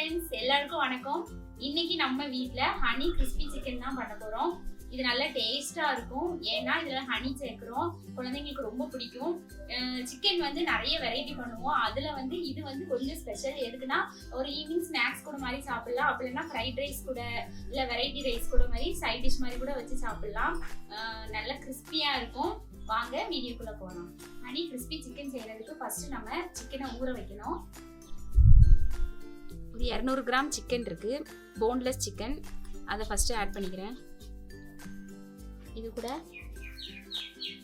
Friends எல்லாருக்கும் வணக்கம். இன்னைக்கு நம்ம வீட்ல ஹனி கிறிஸ்பி சிக்கன் தான் பண்ண போறோம். இது நல்ல டேஸ்டா இருக்கும். ஏன்னா இதுல ஹனி சேர்க்கிறோம். குழந்தைங்களுக்கு ரொம்ப பிடிக்கும். சிக்கன் வந்து நிறைய வெரைட்டி பண்ணுவோம். அதுல வந்து இது வந்து கொஞ்சம் ஸ்பெஷல். எதுக்குன்னா ஒரு ஈவினிங் ஸ்நாக்ஸ் கூட மாதிரி சாப்பிடலாம். அப்படின்னா ஃப்ரைட் ரைஸ் கூட இல்ல வெரைட்டி ரைஸ் கூட மாதிரி சைட் டிஷ் மாதிரி கூட வச்சு சாப்பிடலாம். நல்ல கிறிஸ்பியா இருக்கும். வாங்க வீடியோக்குள்ள போகலாம். ஹனி கிறிஸ்பி சிக்கன் செய்யறதுக்கு ஃபர்ஸ்ட் நம்ம சிக்கனை ஊற வைக்கணும். ஒரு 200 கிராம் சிக்கன் இருக்கு, போன்லெஸ் சிக்கன். அதை ஃபர்ஸ்ட் ஆட் பண்ணிக்கிறேன். இது கூட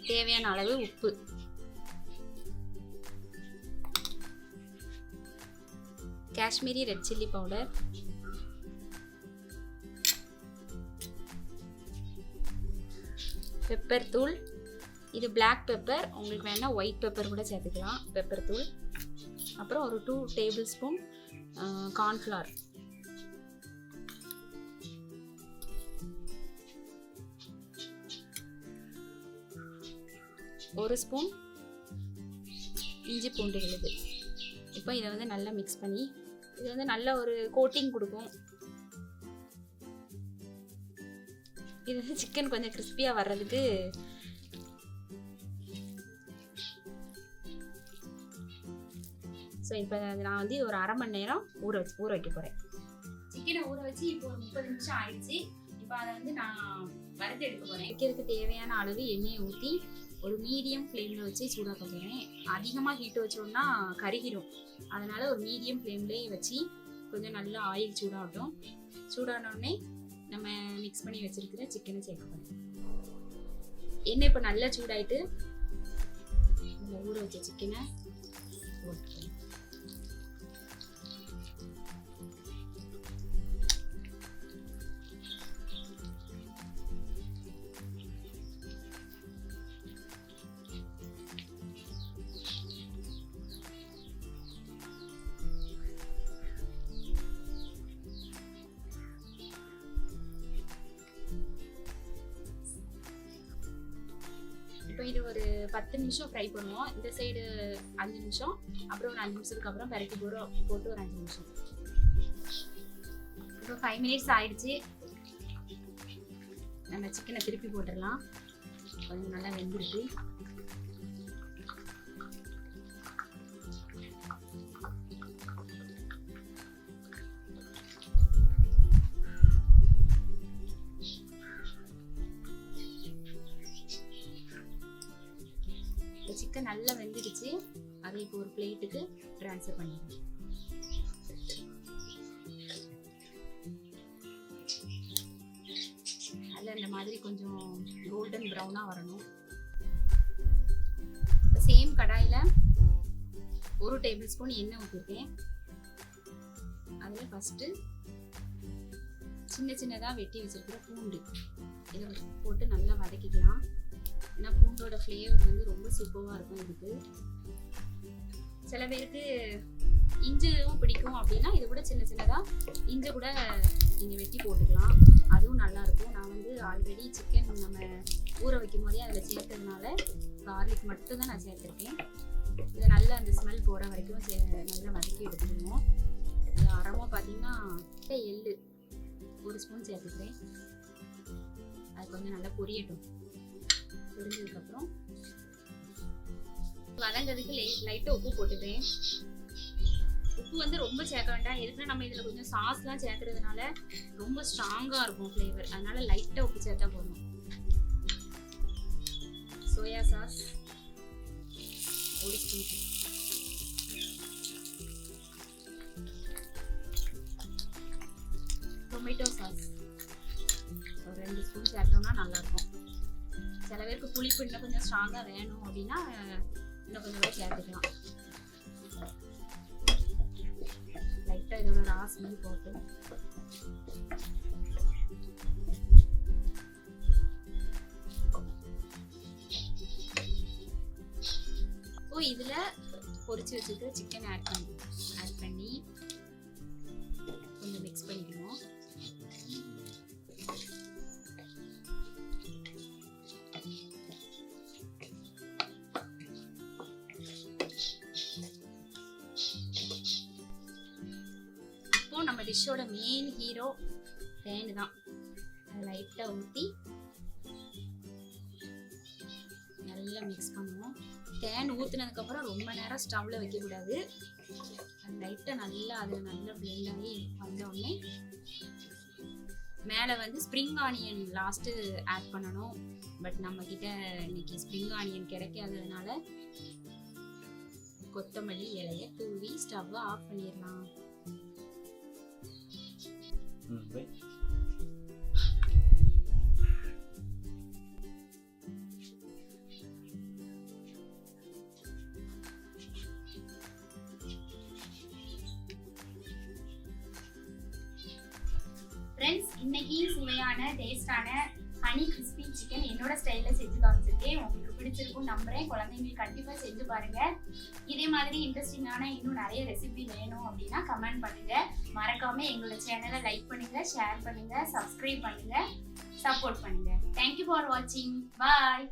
தேவையான அளவு உப்பு, Kashmiri red chilli powder, pepper தூள். இது பிளாக் பெப்பர், உங்களுக்கு வேணா ஒயிட் பெப்பர் கூட சேர்த்துக்கலாம். பெப்பர் தூள். அப்புறம் ஒரு 2 டேபிள் ஸ்பூன் கார்ன்ஃப்ளவர். ஒரு ஸ்பூன் இஞ்சி பூண்டு விழுது. இப்போ இதை வந்து நல்லா மிக்ஸ் பண்ணி இது வந்து நல்ல ஒரு கோட்டிங் கொடுக்கும். இது வந்து சிக்கன் கொஞ்சம் கிறிஸ்பியாக வர்றதுக்கு ஸோ இப்போ நான் வந்து ஒரு அரை மணி நேரம் ஊற வைக்க போகிறேன். சிக்கனை ஊற வச்சு இப்போ ஒரு 30 நிமிஷம் ஆயிடுச்சு. இப்போ அதை வந்து நான் வறுத்து எடுக்க போகிறேன். வைக்கிறதுக்கு தேவையான அளவு எண்ணெயை ஊற்றி ஒரு மீடியம் ஃப்ளேமில் வச்சு சூடாக்க போகிறேன். அதிகமாக ஹீட் வச்சோம்னா கருகிரும். அதனால் ஒரு மீடியம் ஃப்ளேம்லேயே வச்சு கொஞ்சம் நல்லா ஆயில் சூடாகட்டும். சூடானோடனே நம்ம மிக்ஸ் பண்ணி வச்சுருக்கிற சிக்கனை சேர்க்க போகிறேன். எண்ணெய் இப்போ நல்லா சூடாயிட்டு நம்ம ஊற வச்ச சிக்கனை போட்டுக்கிறேன். இப்போ இது ஒரு 10 நிமிஷம் ஃப்ரை பண்ணுவோம். இந்த சைடு 5 நிமிஷம், அப்புறம் ஒரு 5 நிமிஷத்துக்கு அப்புறம் பரட்டி போட்டு ஒரு 5 நிமிஷம். இப்போ 5 மினிட்ஸ் ஆயிடுச்சு. நம்ம சிக்கனை திருப்பி போட்டுடலாம். கொஞ்சம் நல்லா வெந்துருக்கு. சிக்கன் நல்லா வெந்துடுச்சு. அதை இப்போ ஒரு பிளேட்டுக்கு ட்ரான்ஸ்ஃபர் பண்ணிடுறேன். நல்லா இந்த மாதிரி கொஞ்சம் கோல்டன் ப்ரௌனாக வரணும். சேம் கடாயில் 1 டேபிள் ஸ்பூன் எண்ணெய் ஊற்றிருக்கேன். அதில் ஃபஸ்ட்டு சின்னதாக வெட்டி வச்சிருக்கிற பூண்டு இதை போட்டு நல்லா வதக்கிக்கலாம். ஏன்னா பூண்டோட ஃப்ளேவர் வந்து ரொம்ப சூப்பராக இருக்கும். இதுக்கு சில பேருக்கு இஞ்சும் பிடிக்கும். அப்படின்னா இது கூட சின்னதாக இஞ்சி கூட நீங்கள் வெட்டி போட்டுக்கலாம். அதுவும் நல்லாயிருக்கும். நான் வந்து ஆல்ரெடி சிக்கன் நம்ம ஊற வைக்கும் போதே அதில் சேர்த்ததுனால கார்லிக் மட்டும் தான் நான் சேர்த்துருக்கேன். இதை நல்லா அந்த ஸ்மெல் போகிற வரைக்கும் நல்லா வதக்கி எடுத்துக்கணும். இது அறமாக பார்த்தீங்கன்னா எள்ளு 1 ஸ்பூன் சேர்த்துக்கிறேன். அது கொஞ்சம் நல்லா பொரியட்டும். பொரிஞ்சதுக்கப்புறம் வதங்கிறதுக்கு லைட்டாக உப்பு போட்டுக்கிறேன். உப்பு வந்து ரொம்ப சேர்க்க வேண்டாம். எதுக்குன்னா நம்ம இதில் கொஞ்சம் சாஸ்லாம் சேர்த்துறதுனால ரொம்ப ஸ்ட்ராங்காக இருக்கும் ஃப்ளேவர். அதனால லைட்டாக உப்பு சேர்த்தா போதும். Soya sauce 1 spoon, tomato sauce ஒரு 2 ஸ்பூன் சேர்த்தோம்னா நல்லாயிருக்கும். சில பேருக்கு புளிப்பு இன்னும் கொஞ்சம் ஸ்ட்ராங்காக வேணும் அப்படின்னா இன்னும் கொஞ்சம் சேர்த்துக்கலாம். லைட்டாக இதோட ராஸ் மாதிரி போட்டு இதில் பொரிச்சு வச்சுட்டு சிக்கன் ஆட் பண்ணி கொஞ்சம் மிக்ஸ் பண்ணிக்கணும். நம்ம டிஷ்ஷோட மெயின் ஹீரோ தேன் தான். அதை லைட்டாக ஊற்றி நல்லா மிக்ஸ் பண்ணுவோம். தேன் ஊற்றுனதுக்கப்புறம் ரொம்ப நேரம் ஸ்டவ்வில் வைக்கக்கூடாது. அது லைட்டாக நல்லா அதில் நல்லா பிளெண்ட் ஆகி வந்தோடனே மேலே வந்து ஸ்ப்ரிங் ஆனியன் லாஸ்ட்டு ஆட் பண்ணணும். பட் நம்மக்கிட்ட இன்னைக்கு ஸ்ப்ரிங் ஆனியன் கிடைக்காததுனால கொத்தமல்லி இலையை தூவி ஸ்டவ்வை ஆஃப் பண்ணிடலாம். ஃப்ரெண்ட்ஸ், இன்னைக்கு சுவையான டேஸ்டான ஹனி கிறிஸ்பி சிக்கன் என்னோட ஸ்டைலில் செஞ்சு காமிச்சிருக்கேன். உங்களுக்கு பிடிச்சிருக்கும் நம்புறேன். குழந்தைங்களுக்கு கண்டிப்பாக செஞ்சு பாருங்க. இதே மாதிரி இன்ட்ரெஸ்டிங்கான இன்னும் நிறைய ரெசிபி வேணும் அப்படின்னா கமெண்ட் பண்ணுங்க. மறக்காம எங்களோட சேனலை லைக் பண்ணுங்க, ஷேர் பண்ணுங்க, சப்ஸ்கிரைப் பண்ணுங்க, சப்போர்ட் பண்ணுங்க. தேங்க்யூ ஃபார் வாட்சிங். பாய்.